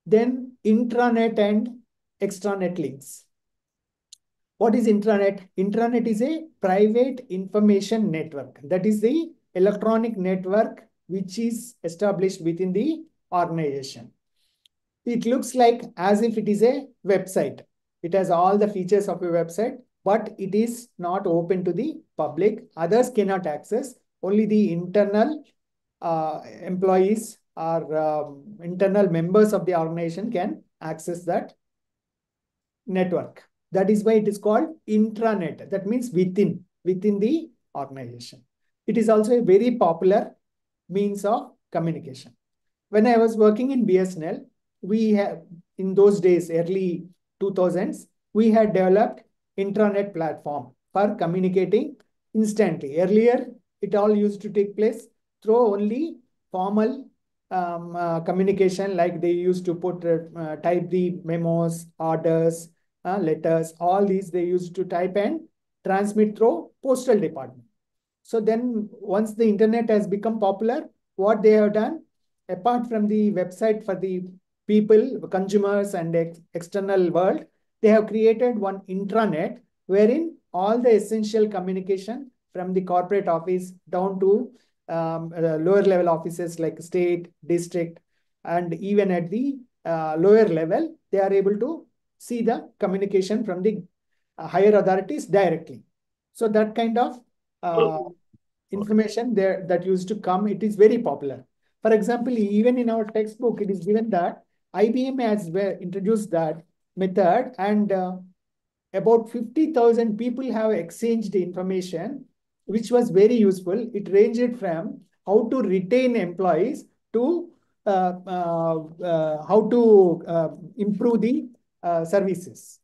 Then intranet and extranet links. What is intranet? Intranet is a private information network. That is the electronic network which is established within the organization. It looks like as if it is a website. It has all the features of a website, but it is not open to the public. Others cannot access. Only the internal employees or internal members of the organization can access that network. That is why it is called intranet. That means within the organization. It is also a very popular means of communication. When I was working in BSNL, we have, in those days, early 2000s, we had developed intranet platform for communicating instantly. Earlier, it all used to take place through only formal communication, like they used to put type the memos, orders, letters, all these they used to type and transmit through postal department. So then once the internet has become popular, what they have done, apart from the website for the people, consumers and external world, they have created one intranet wherein all the essential communication from the corporate office down to lower level offices like state, district, and even at the lower level, they are able to see the communication from the higher authorities directly. So that kind of information there that used to come, it is very popular. For example, even in our textbook, it is given that IBM has introduced that method, and about 50,000 people have exchanged information, which was very useful. It ranged from how to retain employees to how to improve the services,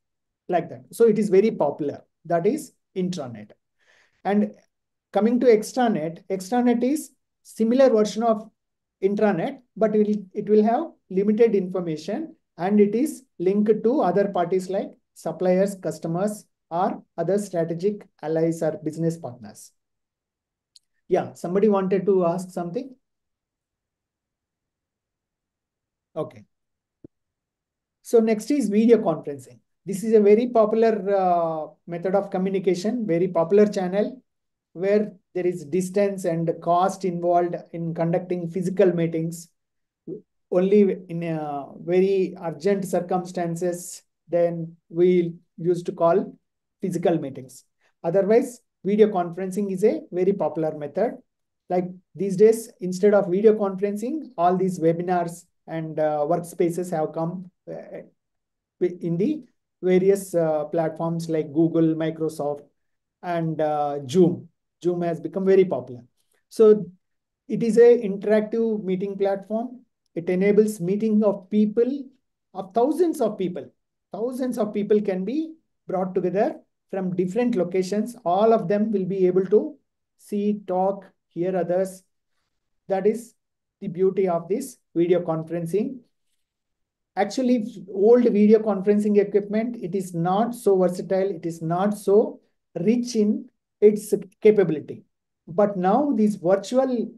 like that. So it is very popular. That is intranet. And coming to extranet, extranet is similar version of intranet, but it will have limited information, and it is linked to other parties like suppliers, customers, or other strategic allies or business partners. Yeah, somebody wanted to ask something? Okay. So next is video conferencing. This is a very popular method of communication, very popular channel where there is distance and cost involved in conducting physical meetings. Only in very urgent circumstances, then we used to call physical meetings. Otherwise, video conferencing is a very popular method. Like these days, instead of video conferencing, all these webinars and workspaces have come in the various platforms like Google, Microsoft, and Zoom. Zoom has become very popular. So it is an interactive meeting platform. It enables meeting of people, of thousands of people. Thousands of people can be brought together from different locations. All of them will be able to see, talk, hear others. That is the beauty of this video conferencing. Actually, old video conferencing equipment, it is not so versatile. It is not so rich in its capability. But now these virtual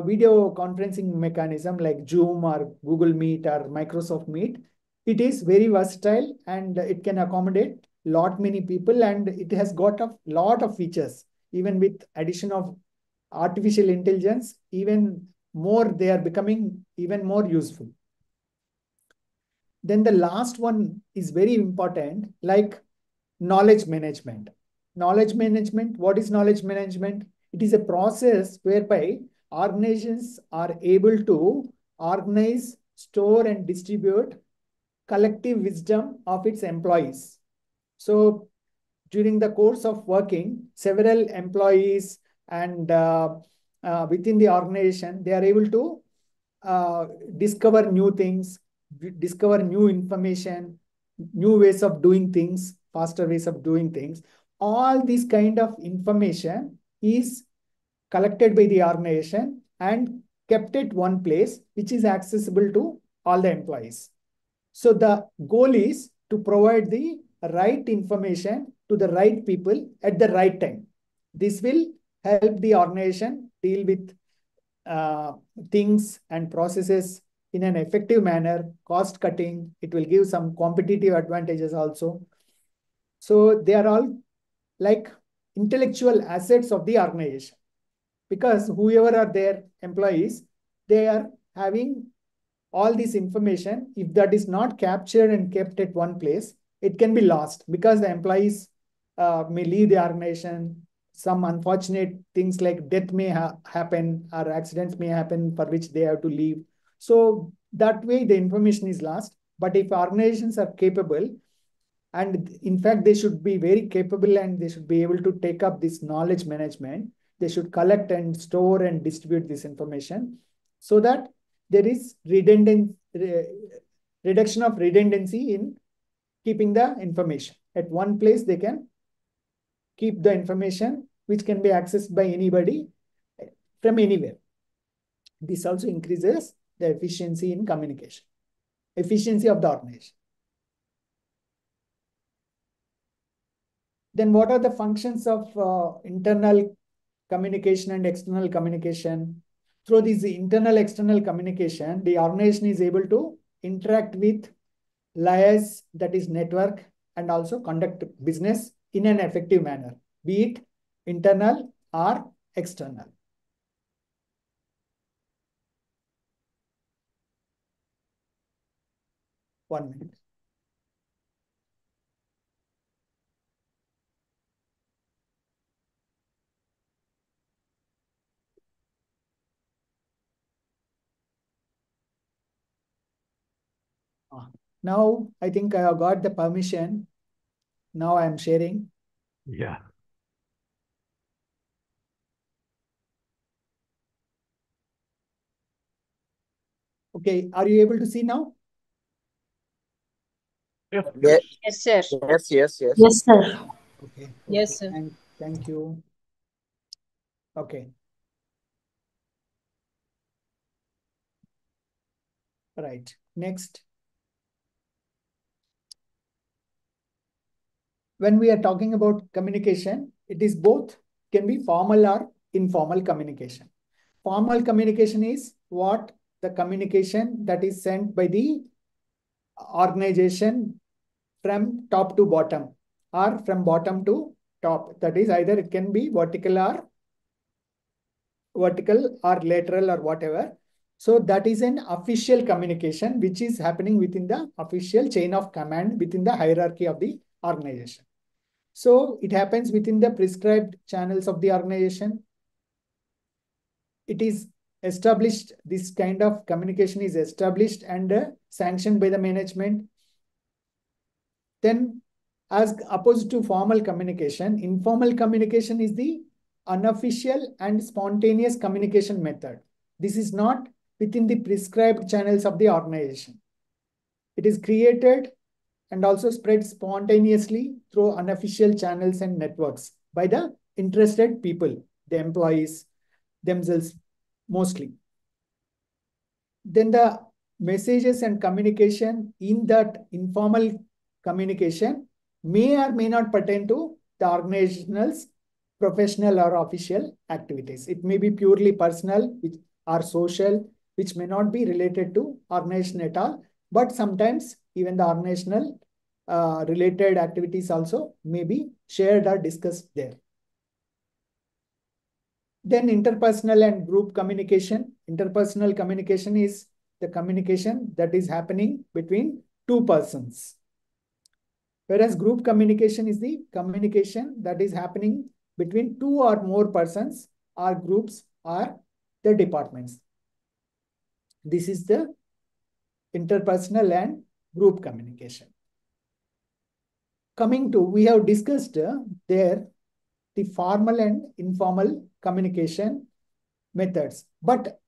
video conferencing mechanism like Zoom or Google Meet or Microsoft Meet, it is very versatile and it can accommodate lot many people, and it has got a lot of features. Even with addition of artificial intelligence, even more, they are becoming even more useful. Then the last one is very important, like knowledge management. Knowledge management, what is knowledge management? It is a process whereby organizations are able to organize, store, and distribute collective wisdom of its employees. So during the course of working, several employees and within the organization, they are able to discover new things, discover new information, new ways of doing things, faster ways of doing things. All this kind of information is collected by the organization and kept at one place, which is accessible to all the employees. So the goal is to provide the right information to the right people at the right time. This will help the organization deal with things and processes in an effective manner, cost cutting. It will give some competitive advantages also. So they are all like intellectual assets of the organization, because whoever are their employees, they are having all this information. If that is not captured and kept at one place, it can be lost, because the employees may leave the organization. Some unfortunate things like death may happen, or accidents may happen for which they have to leave. So that way the information is lost. But if organizations are capable, and in fact they should be very capable, and they should be able to take up this knowledge management, they should collect and store and distribute this information, so that there is reduction of redundancy in keeping the information at one place. They can keep the information which can be accessed by anybody from anywhere. This also increases the efficiency in communication, efficiency of the organization. Then what are the functions of internal communication and external communication? Through this internal external communication, the organization is able to interact with layers, that is network, and also conduct business in an effective manner, be it internal or external. One minute. Now I think I have got the permission. Now I am sharing. Yeah. Okay, are you able to see now? Yes, Yes, sir. Yes, sir. Okay. Yes, sir. Thank you. Okay. Right. Next. When we are talking about communication, it is both, can be formal or informal communication. Formal communication is what the communication that is sent by the organization from top to bottom, or from bottom to top. That is, either it can be vertical or lateral or whatever. So that is an official communication which is happening within the official chain of command within the hierarchy of the organization. So it happens within the prescribed channels of the organization. It is established, this kind of communication is established and sanctioned by the management. Then, as opposed to formal communication, informal communication is the unofficial and spontaneous communication method. This is not within the prescribed channels of the organization. It is created and also spread spontaneously through unofficial channels and networks by the interested people, the employees themselves mostly. Then the messages and communication in that informal communication may or may not pertain to the organization's professional or official activities. It may be purely personal or social, which may not be related to organization at all. But sometimes even the organizational related activities also may be shared or discussed there. Then interpersonal and group communication. Interpersonal communication is the communication that is happening between two persons. Whereas group communication is the communication that is happening between two or more persons or groups or the departments. This is the interpersonal and group communication. Coming to, we have discussed there the formal and informal communication methods. But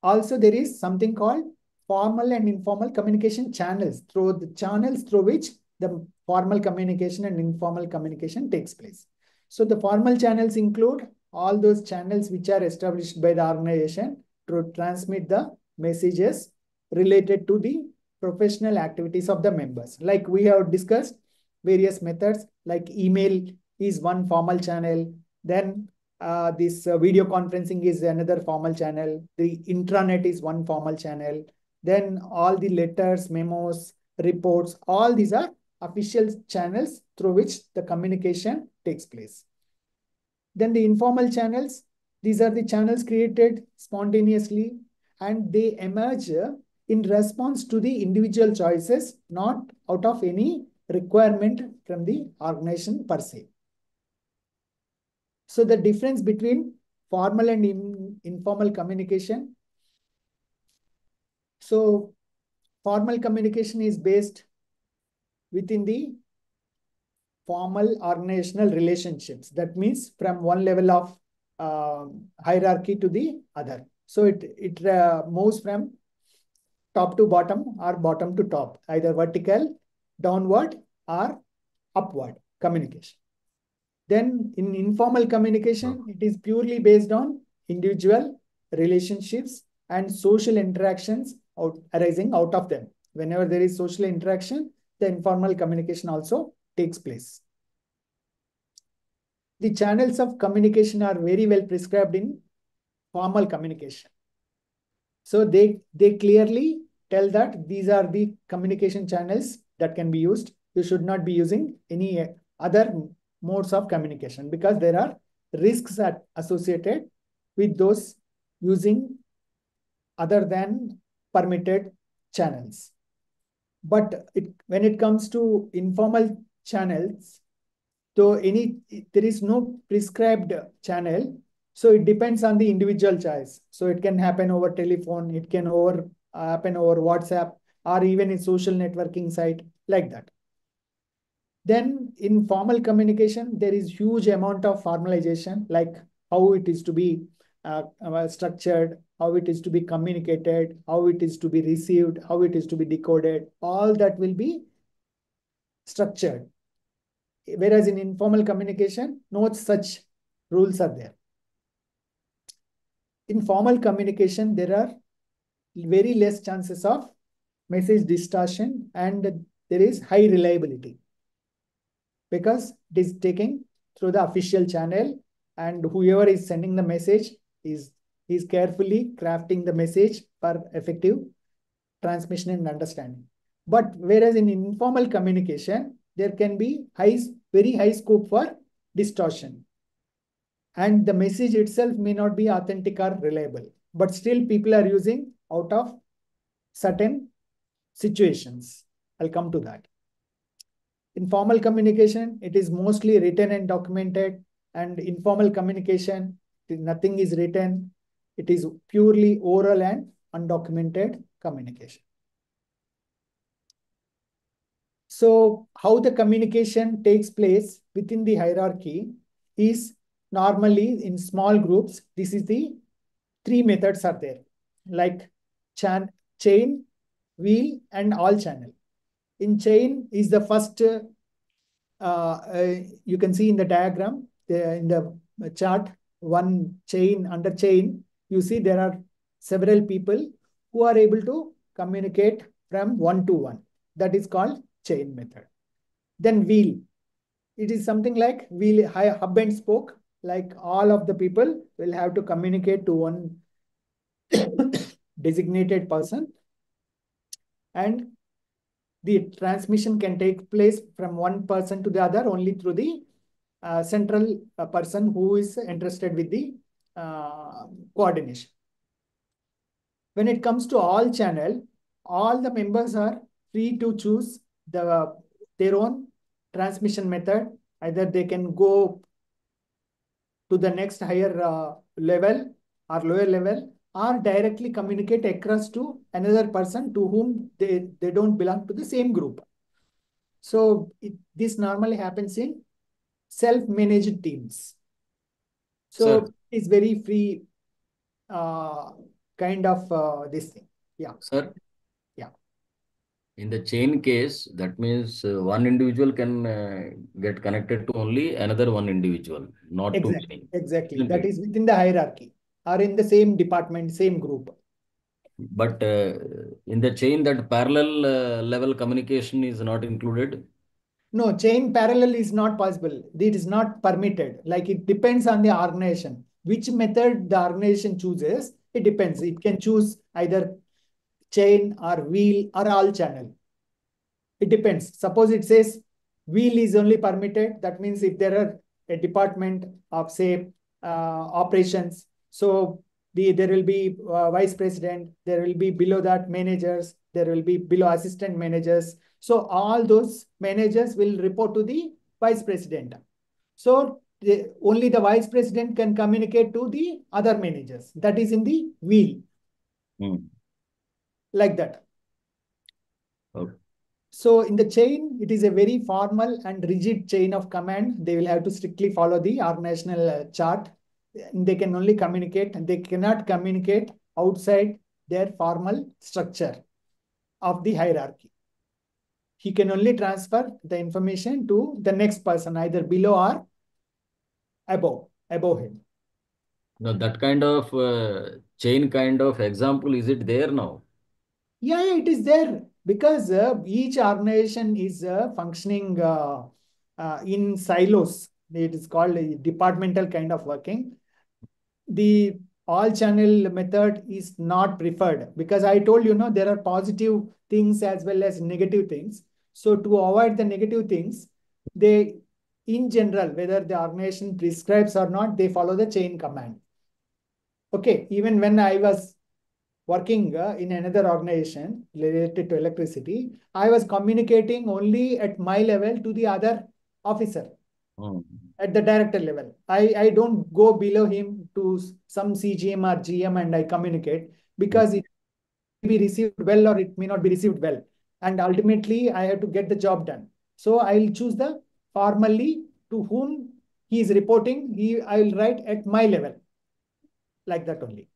also there is something called formal and informal communication channels, through the channels through which the formal communication and informal communication takes place. So the formal channels include all those channels which are established by the organization to transmit the messages related to the professional activities of the members. Like we have discussed various methods, like email is one formal channel. Then this video conferencing is another formal channel. The intranet is one formal channel. Then all the letters, memos, reports, all these are official channels through which the communication takes place. Then the informal channels, these are the channels created spontaneously and they emerge in response to the individual choices, not out of any requirement from the organization per se. So the difference between formal and informal communication. So formal communication is based within the formal organizational relationships. That means from one level of hierarchy to the other. So it moves from top to bottom or bottom to top, either vertical, downward, or upward communication. Then in informal communication, it is purely based on individual relationships and social interactions arising out of them. Whenever there is social interaction, the informal communication also takes place. The channels of communication are very well prescribed in formal communication. So they clearly tell that these are the communication channels that can be used. You should not be using any other modes of communication because there are risks associated with those using other than permitted channels. But when it comes to informal channels, so there is no prescribed channel. So it depends on the individual choice. So it can happen over telephone, it can happen over WhatsApp, or even in social networking site like that. Then in formal communication, there is huge amount of formalization, like how it is to be structured, how it is to be communicated, how it is to be received, how it is to be decoded. All that will be structured. Whereas in informal communication, no such rules are there. In formal communication, there are very less chances of message distortion and there is high reliability because it is taken through the official channel and whoever is sending the message is carefully crafting the message for effective transmission and understanding. But whereas in informal communication, there can be very high scope for distortion. And the message itself may not be authentic or reliable, but still people are using out of certain situations. I'll come to that. In formal communication, it is mostly written and documented, and informal communication, nothing is written. It is purely oral and undocumented communication. So how the communication takes place within the hierarchy is normally in small groups. This is the three methods are there, like chain, wheel, and all channel. In chain is the first, you can see in the diagram, in the chart, one chain under chain, you see there are several people who are able to communicate from one to one. That is called chain method. Then wheel. It is something like wheel, hub and spoke, like all of the people will have to communicate to one designated person. And the transmission can take place from one person to the other only through the central person who is interested with the coordination. When it comes to all channel, all the members are free to choose their own transmission method. Either they can go to the next higher level or lower level or directly communicate across to another person to whom they don't belong to the same group. So this normally happens in self-managed teams. So Sir, it's very free kind of this thing. Yeah. sir, Yeah. in the chain case, that means one individual can get connected to only another one individual, not to Exactly. many, Exactly. isn't That it? is within the hierarchy or in the same department, same group. But in the chain, that parallel level communication is not included. No, chain parallel is not possible. It is not permitted. Like it depends on the organization. Which method the organization chooses, it depends. It can choose either chain or wheel or all channel. It depends. Suppose it says wheel is only permitted. That means if there are a department of, say, operations, so there will be vice president, there will be below that managers, there will be below assistant managers. So all those managers will report to the vice president. So only the vice president can communicate to the other managers. That is in the wheel, like that. Okay. So in the chain, it is a very formal and rigid chain of command. They will have to strictly follow the organizational chart. They can only communicate, and they cannot communicate outside their formal structure of the hierarchy. He can only transfer the information to the next person, either below or above him. Now, that kind of chain kind of example, is it there now? Yeah, it is there because each organization is functioning in silos. It is called a departmental kind of working. The all channel method is not preferred because I told you, know, there are positive things as well as negative things. So to avoid the negative things, they, in general, whether the organization prescribes or not, they follow the chain command. Okay, even when I was working in another organization related to electricity, I was communicating only at my level to the other officer at the director level. I don't go below him to some CGM or GM and I communicate because it may be received well or it may not be received well. And ultimately, I have to get the job done. So I'll choose the formally to whom he is reporting. I will write at my level, like that only.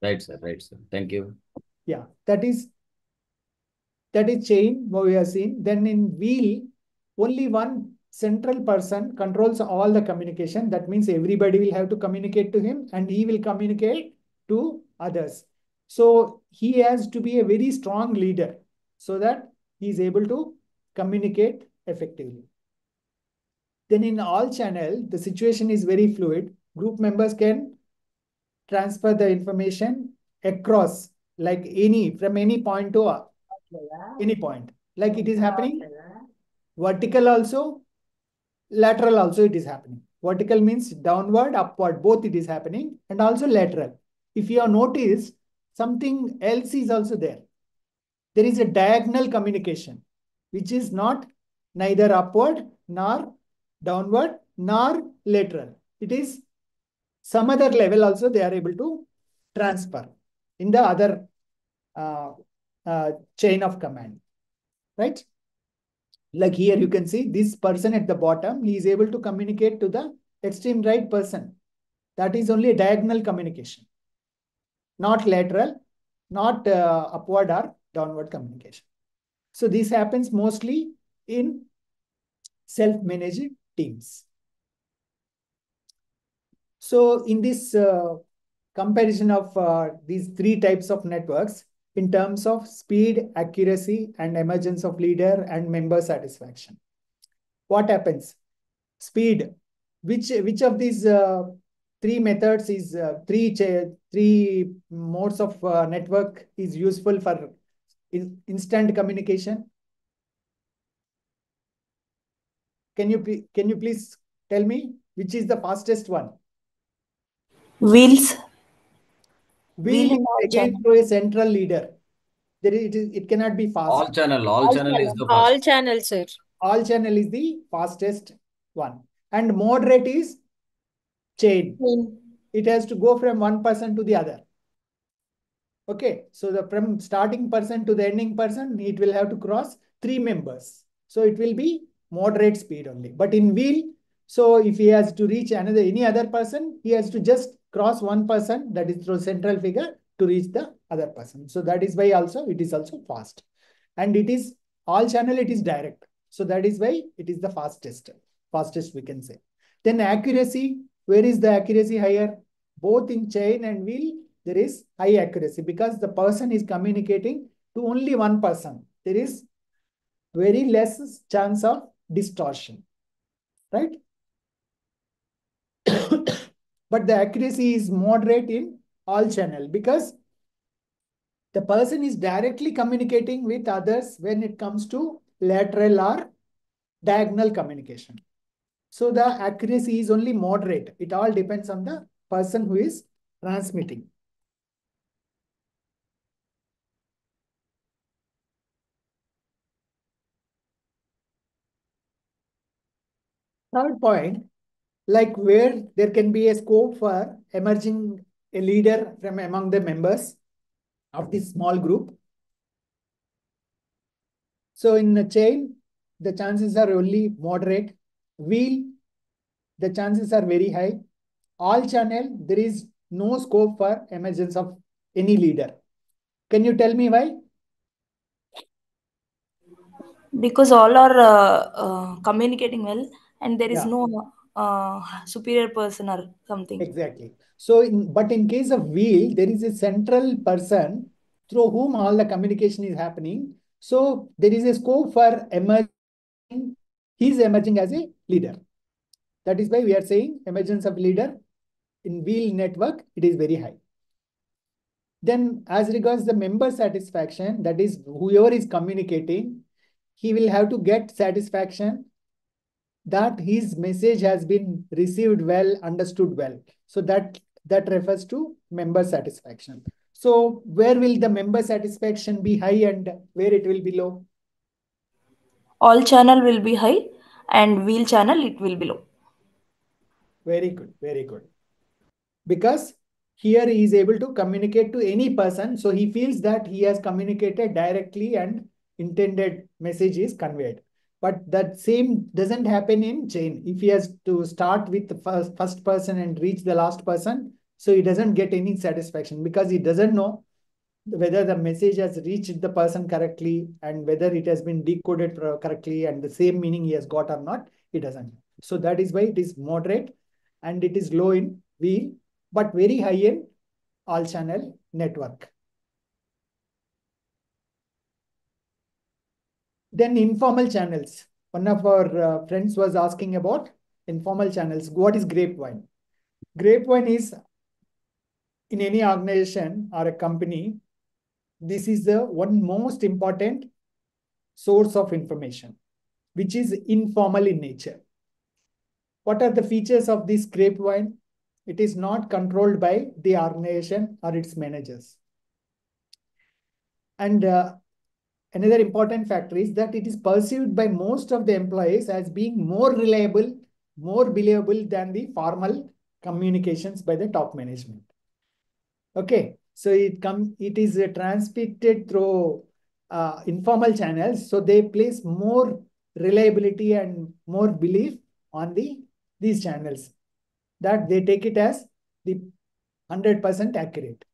Right, sir. Right, sir. Thank you. Yeah, that is chain what we have seen. Then in wheel, only one central person controls all the communication. That means everybody will have to communicate to him and he will communicate to others. So he has to be a very strong leader so that he is able to communicate effectively. Then in all channel, the situation is very fluid. Group members can transfer the information across, like from any point to any point. Like it is happening vertical also, lateral also it is happening. Vertical means downward, upward, both it is happening, and also lateral. If you have noticed, something else is also there. There is a diagonal communication, which is not neither upward nor downward nor lateral. It is some other level also they are able to transfer in the other uh, chain of command, right? Like here you can see this person at the bottom, he is able to communicate to the extreme right person. That is only a diagonal communication, not lateral, not upward or downward communication. So this happens mostly in self-managed teams. So in this comparison of these three types of networks in terms of speed, accuracy, and emergence of leader and member satisfaction, what happens? Speed. Which of these three methods is three modes of network is useful for instant communication? Can you please tell me which is the fastest one? Wheels, Wheel wheel is and all again channel. through a central leader. It cannot be fast. All channel is the first. All channels, sir. All channel is the fastest one. And moderate is chain. It has to go from one person to the other. Okay, so from starting person to the ending person, it will have to cross three members. So it will be moderate speed only. But in wheel, so if he has to reach any other person, he has to just cross one person, that is through central figure, to reach the other person. So that is why also it is also fast. And it is all channel, it is direct. So that is why it is the fastest we can say. Then accuracy, where is the accuracy higher? Both in chain and wheel, there is high accuracy because the person is communicating to only one person. There is very less chance of distortion, right? But the accuracy is moderate in all channel because The person is directly communicating with others when it comes to lateral or diagonal communication. So the accuracy is only moderate. It all depends on the person who is transmitting. Third point, like where there can be a scope for emerging a leader from among the members of this small group. So in a chain, the chances are only moderate. Wheel, the chances are very high. All channel, there is no scope for emergence of any leader. Can you tell me why? Because all are communicating well, and there is Yeah, no superior person or something. exactly. So, but in case of wheel, there is a central person through whom all the communication is happening. So there is a scope for emerging. He is emerging as a leader. That is why we are saying emergence of leader in wheel network, it is very high. Then as regards the member satisfaction, that is whoever is communicating, he will have to get satisfaction that his message has been received well, understood well. So that refers to member satisfaction. So where will the member satisfaction be high and where it will be low? All channel will be high, and wheel channel it will be low. Very good, very good. Because here he is able to communicate to any person. So he feels that he has communicated directly and intended message is conveyed. But that same doesn't happen in chain. If he has to start with the first person and reach the last person, so he doesn't get any satisfaction because he doesn't know whether the message has reached the person correctly and whether it has been decoded correctly and the same meaning he has got or not, he doesn't. So that is why it is moderate and it is low in wheel, but very high in all channel network. Then informal channels. One of our friends was asking about informal channels. What is grapevine? Grapevine is in any organization or a company, this is the one most important source of information, which is informal in nature. What are the features of this grapevine? It is not controlled by the organization or its managers. And another important factor is that it is perceived by most of the employees as being more reliable, more believable than the formal communications by the top management. Okay, so it is transmitted through informal channels. So they place more reliability and more belief on these channels, that they take it as the 100% accurate.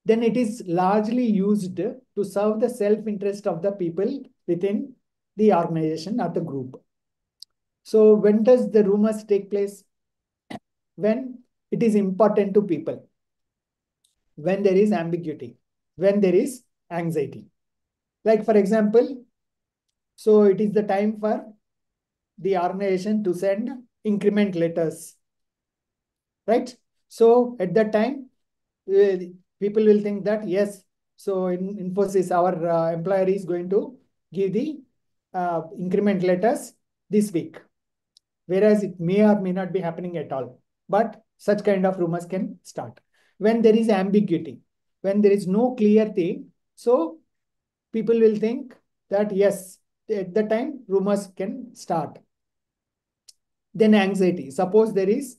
Then it is largely used to serve the self-interest of the people within the organization or the group. So when does the rumors take place? When it is important to people, when there is ambiguity, when there is anxiety. Like for example, so it is the time for the organization to send increment letters, right? So at that time, uh, people will think that yes, so in Infosys, our employer is going to give the increment letters this week, whereas it may or may not be happening at all. But such kind of rumors can start. When there is ambiguity, when there is no clear thing, so people will think that yes, at the time rumors can start. Then anxiety. Suppose there is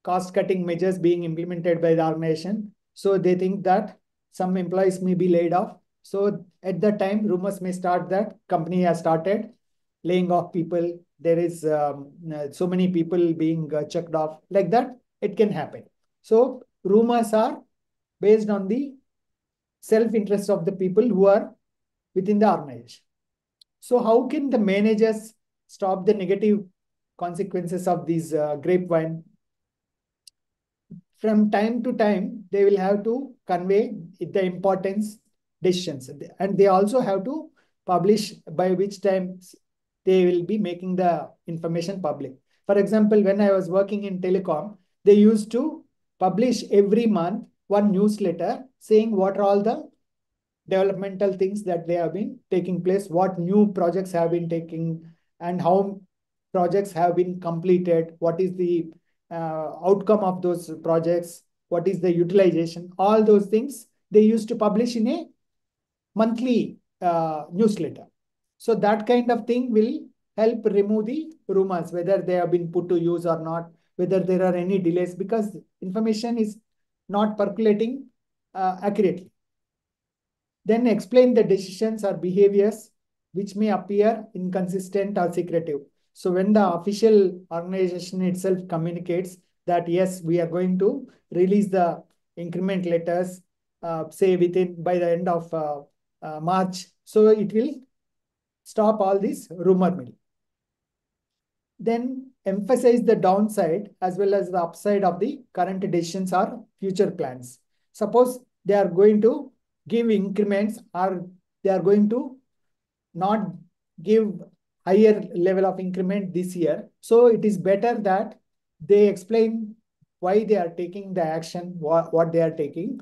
cost cutting measures being implemented by the organization. So they think that some employees may be laid off. So at that time, rumors may start that company has started laying off people. There is so many people being checked off. Like that, it can happen. So rumors are based on the self-interest of the people who are within the organization. So how can the managers stop the negative consequences of these grapevine? From time to time, they will have to convey the importance decisions. And they also have to publish by which time they will be making the information public. For example, when I was working in telecom, they used to publish every month one newsletter saying what are all the developmental things that they have been taking place, what new projects have been taking, and how projects have been completed, what is the outcome of those projects, what is the utilization, all those things they used to publish in a monthly newsletter. So that kind of thing will help remove the rumors, whether they have been put to use or not, whether there are any delays, because information is not percolating accurately. Then explain the decisions or behaviors which may appear inconsistent or secretive. So when the official organization itself communicates that, yes, we are going to release the increment letters, say by the end of March, so it will stop all this rumor mill. Then emphasize the downside as well as the upside of the current decisions or future plans. Suppose they are going to give increments or they are going to not give higher level of increment this year. So it is better that they explain why they are taking the action, what they are taking,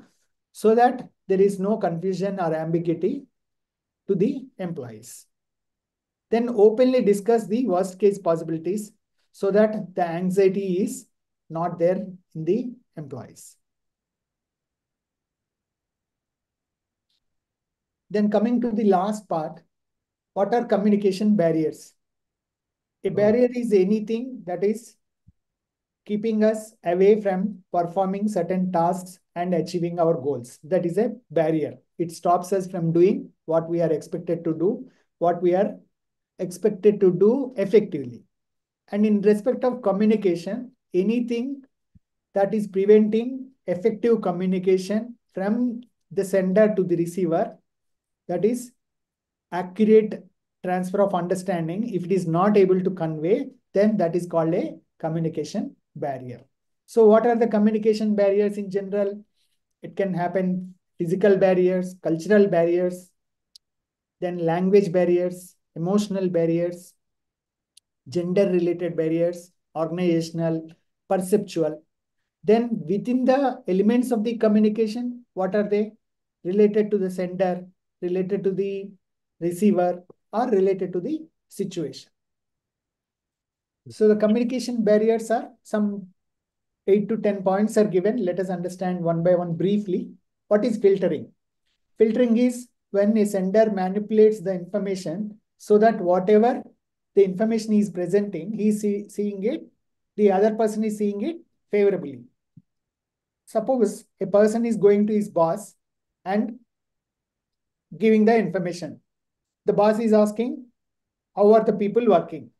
so that there is no confusion or ambiguity to the employees. Then openly discuss the worst case possibilities so that the anxiety is not there in the employees. Then coming to the last part, what are communication barriers? A barrier is anything that is keeping us away from performing certain tasks and achieving our goals. That is a barrier. It stops us from doing what we are expected to do, what we are expected to do effectively. And in respect of communication, anything that is preventing effective communication from the sender to the receiver, that is accurate transfer of understanding, if it is not able to convey, then that is called a communication barrier. So what are the communication barriers in general? It can happen physical barriers, cultural barriers, then language barriers, emotional barriers, gender-related barriers, organizational, perceptual. Then within the elements of the communication, what are they? Related to the sender, related to the receiver, or related to the situation. So the communication barriers are some 8 to 10 points are given. Let us understand one by one briefly. What is filtering? Filtering is when a sender manipulates the information so that whatever the information he is presenting, he is seeing it, the other person is seeing it favorably. Suppose a person is going to his boss and giving the information. The boss is asking, how are the people working?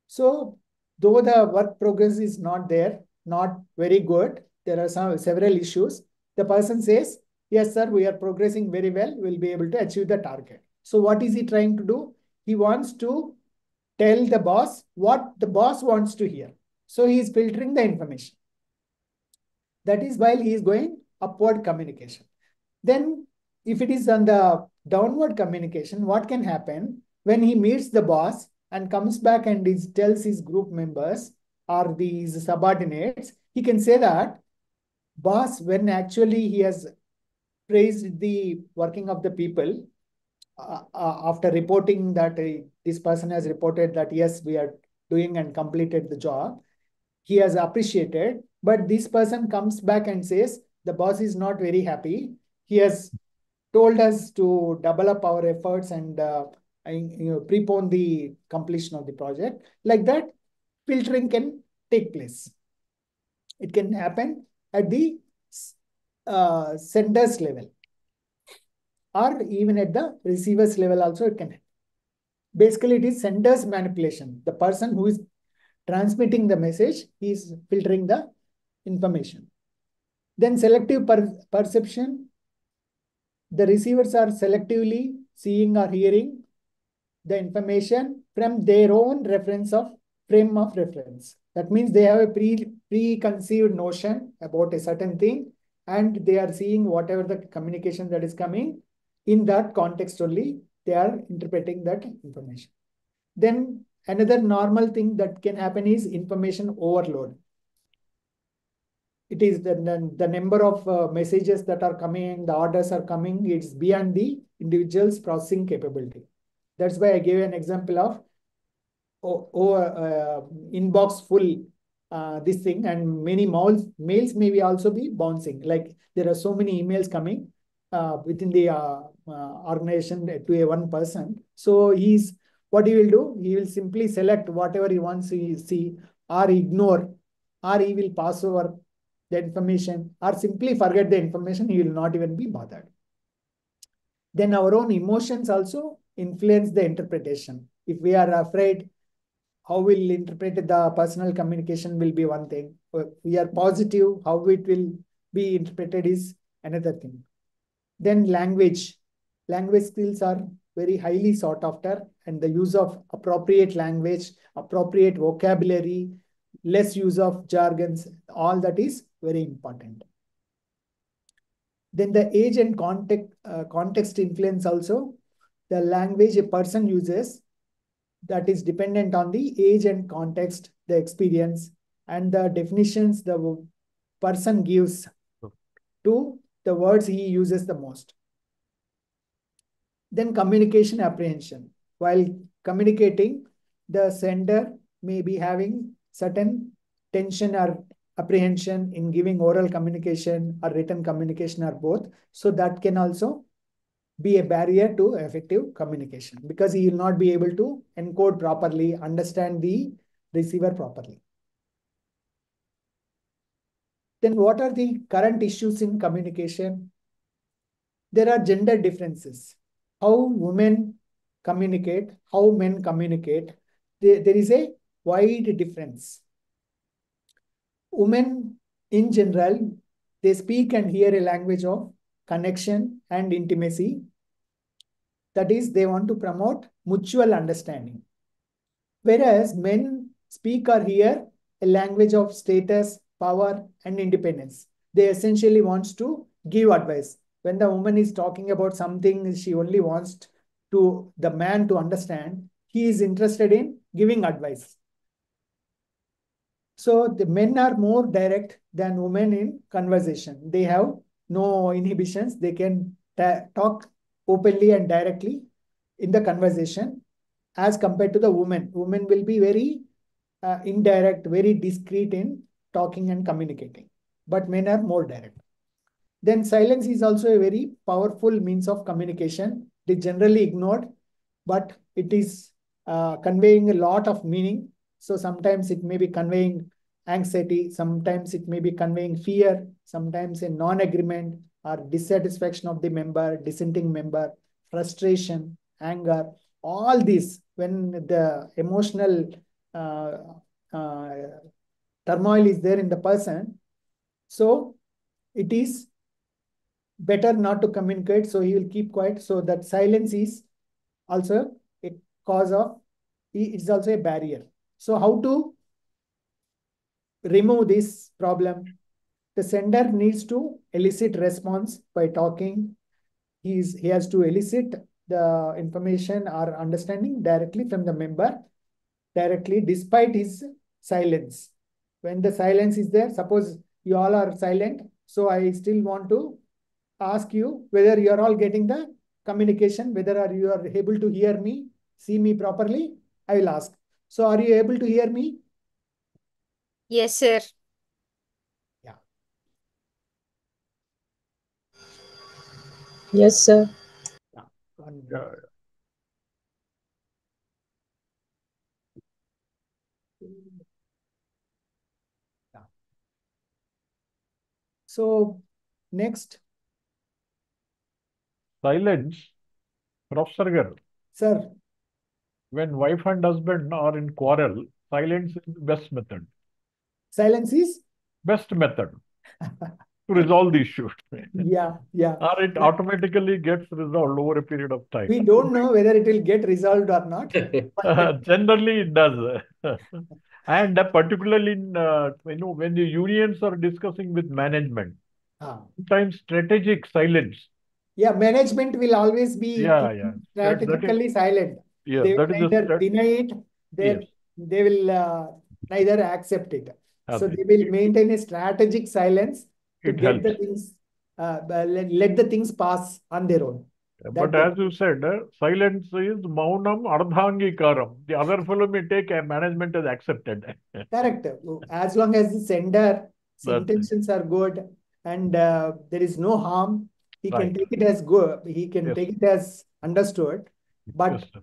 So though the work progress is not there, not very good, there are several issues. The person says, yes, sir, we are progressing very well. We'll be able to achieve the target. So what is he trying to do? He wants to tell the boss what the boss wants to hear. So he is filtering the information. That is while he is going upward communication. Then if it is on the downward communication, what can happen when he meets the boss and comes back and tells his group members or these subordinates, he can say that, boss, when actually he has praised the working of the people, after reporting that this person has reported that, yes, we are doing and completed the job, he has appreciated, but this person comes back and says, the boss is not very happy. He has told us to double up our efforts and prepone the completion of the project. Like that, filtering can take place. It can happen at the sender's level or even at the receiver's level also it can happen. Basically, it is sender's manipulation. The person who is transmitting the message is filtering the information. Then selective perception. The receivers are selectively seeing or hearing the information from their own frame of reference. That means they have a preconceived notion about a certain thing and they are seeing whatever the communication that is coming in that context only, they are interpreting that information. Then another normal thing that can happen is information overload. it is the number of messages that are coming, the orders are coming, it's beyond the individual's processing capability. That's why I gave an example of inbox full this thing, and many mails may be also be bouncing. Like there are so many emails coming within the organization to a one person. So what he will do, he will simply select whatever he wants to see, or ignore, or he will pass over the information, or simply forget the information. He will not even be bothered. Then our own emotions also influence the interpretation. If we are afraid, how we'll interpret the personal communication will be one thing. If we are positive, how it will be interpreted is another thing. Then language. Language skills are very highly sought after, and the use of appropriate language, appropriate vocabulary, less use of jargons, all that is very important. Then the age and context influence also. The language a person uses, that is dependent on the age and context, the experience, and the definitions the person gives to the words he uses the most. Then communication apprehension. While communicating, the sender may be having certain tension or apprehension in giving oral communication or written communication or both. So that can also be a barrier to effective communication, because he will not be able to encode properly, understand the receiver properly. Then what are the current issues in communication? There are gender differences. How women communicate, how men communicate, there is a wide difference. Women in general, they speak and hear a language of connection and intimacy. That is, they want to promote mutual understanding. Whereas men speak or hear a language of status, power, and independence. They essentially want to give advice. When the woman is talking about something, she only wants the man to understand. He is interested in giving advice. So the men are more direct than women in conversation. They have no inhibitions. They can talk openly and directly in the conversation, as compared to the women. Women will be very indirect, very discreet in talking and communicating. But men are more direct. Then silence is also a very powerful means of communication. It is generally ignored, but it is conveying a lot of meaning. So sometimes it may be conveying anxiety, sometimes it may be conveying fear, sometimes a non-agreement or dissatisfaction of the member, dissenting member, frustration, anger. All these, when the emotional turmoil is there in the person, so it is better not to communicate, so he will keep quiet. So that silence is also a cause of, it's also a barrier. So how to remove this problem? The sender needs to elicit response by talking. He has to elicit the information or understanding directly from the member, directly, despite his silence. When the silence is there, suppose you all are silent, so I still want to ask you whether you are all getting the communication, whether you are able to hear me, see me properly. I will ask. So are you able to hear me? Yes, sir. Yeah. Yes, sir. Yeah. Yeah. So next. Silence, Professor Garu. Sir. When wife and husband are in quarrel, silence is the best method. Silence is? Best method to resolve the issue. Yeah, yeah. Or it automatically gets resolved over a period of time. We don't know whether it will get resolved or not. Generally, it does. And particularly in, when the unions are discussing with management, sometimes strategic silence. Yeah, management will always be strategically silent. Yeah, they will that is neither deny it, they will neither accept it. So they will maintain a strategic silence to It get the helps. things, let the things pass on their own. But as you said, silence is maunam ardhangikaram. The other fellow may take a management as accepted. Correct. As long as the sender's That's it. intentions are good and there is no harm, he can Right. take it as good. He can Yes. take it as understood. But Yes, sir.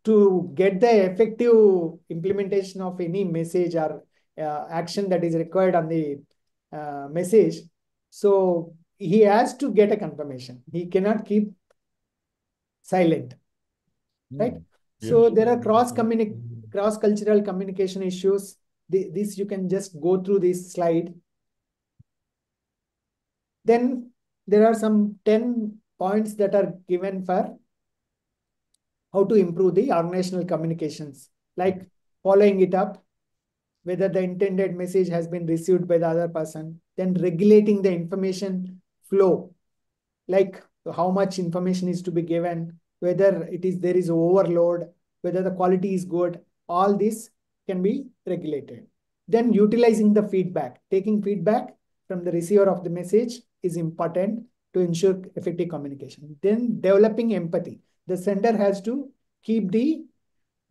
to get the effective implementation of any message or action that is required on the message, so he has to get a confirmation. He cannot keep silent, right? So Yes. there are cross-cultural communication issues. This you can just go through this slide. Then there are some 10 points that are given for how to improve the organizational communications, like following it up, whether the intended message has been received by the other person, then regulating the information flow, like how much information is to be given, whether there is overload, whether the quality is good, all this can be regulated. Then utilizing the feedback, taking feedback from the receiver of the message is important to ensure effective communication. Then developing empathy. The sender has to keep the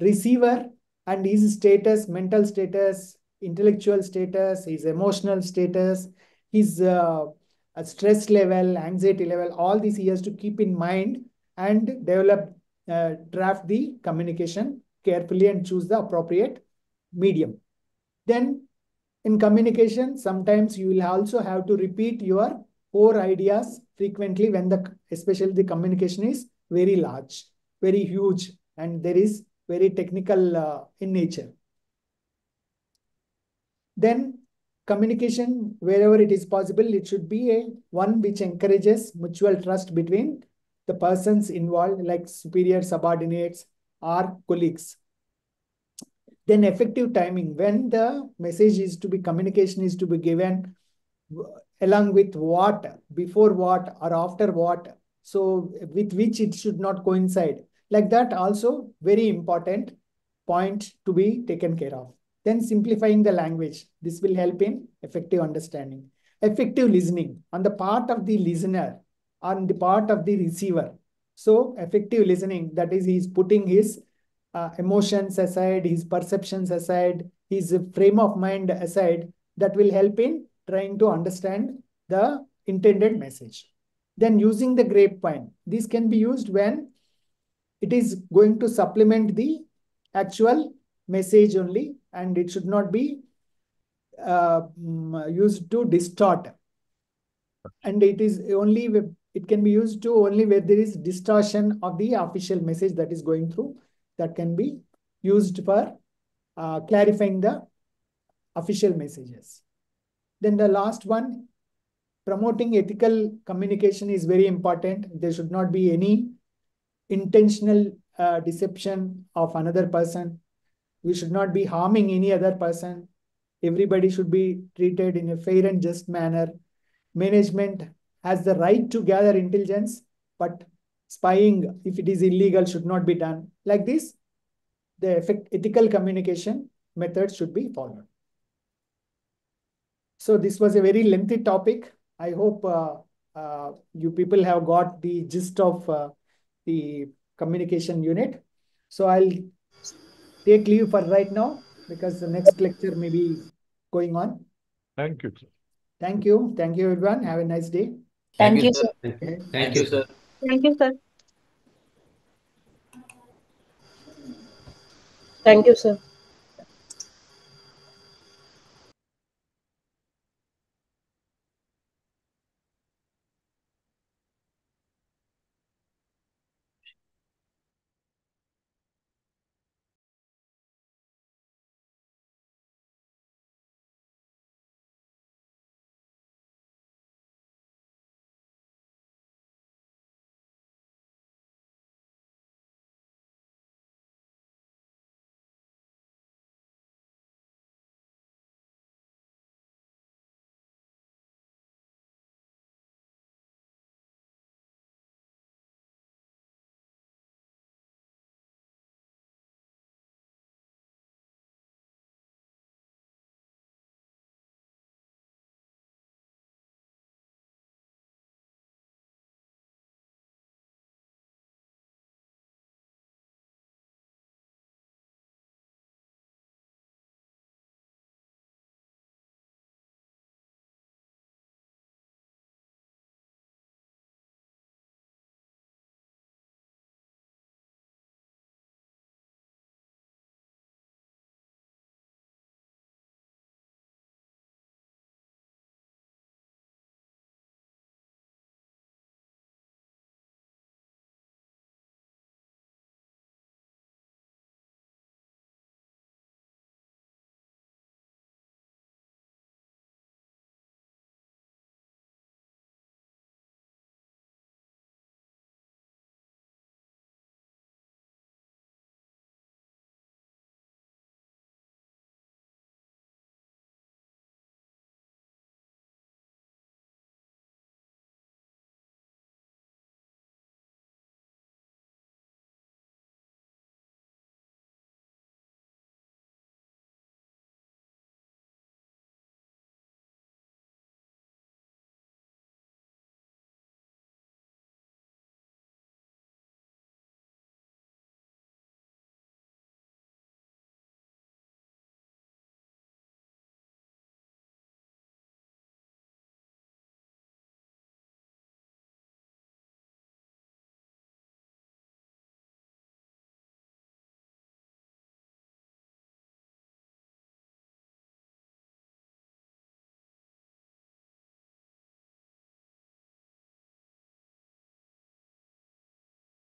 receiver and his status, mental status, intellectual status, his emotional status, his stress level, anxiety level, all these he has to keep in mind and draft the communication carefully and choose the appropriate medium. Then in communication, sometimes you will also have to repeat your core ideas frequently when especially the communication is very large, very huge, and there is very technical in nature. Then communication, wherever it is possible, it should be one which encourages mutual trust between the persons involved, like superior subordinates or colleagues. Then effective timing, when the communication is to be given, along with what, before what or after what, so with which it should not coincide. Like that also very important point to be taken care of. Then simplifying the language. This will help in effective understanding. Effective listening on the part of the listener, on the part of the receiver. So effective listening, that is, he's putting his emotions aside, his perceptions aside, his frame of mind aside, that will help in trying to understand the intended message. Then using the grapevine. This can be used when it is going to supplement the actual message only, and it should not be used to distort. And it can be used to only where there is distortion of the official message that is going through. That can be used for clarifying the official messages. Then the last one, promoting ethical communication is very important. There should not be any intentional deception of another person. We should not be harming any other person. Everybody should be treated in a fair and just manner. Management has the right to gather intelligence, but spying, if it is illegal, should not be done. Like this, the ethical communication methods should be followed. So this was a very lengthy topic. I hope you people have got the gist of the communication unit. So I'll take leave for right now because the next lecture may be going on. Thank you, sir. Thank you. Thank you, everyone. Have a nice day. Thank you, sir. Okay. Thank you, sir. Thank you, sir. Thank you, sir.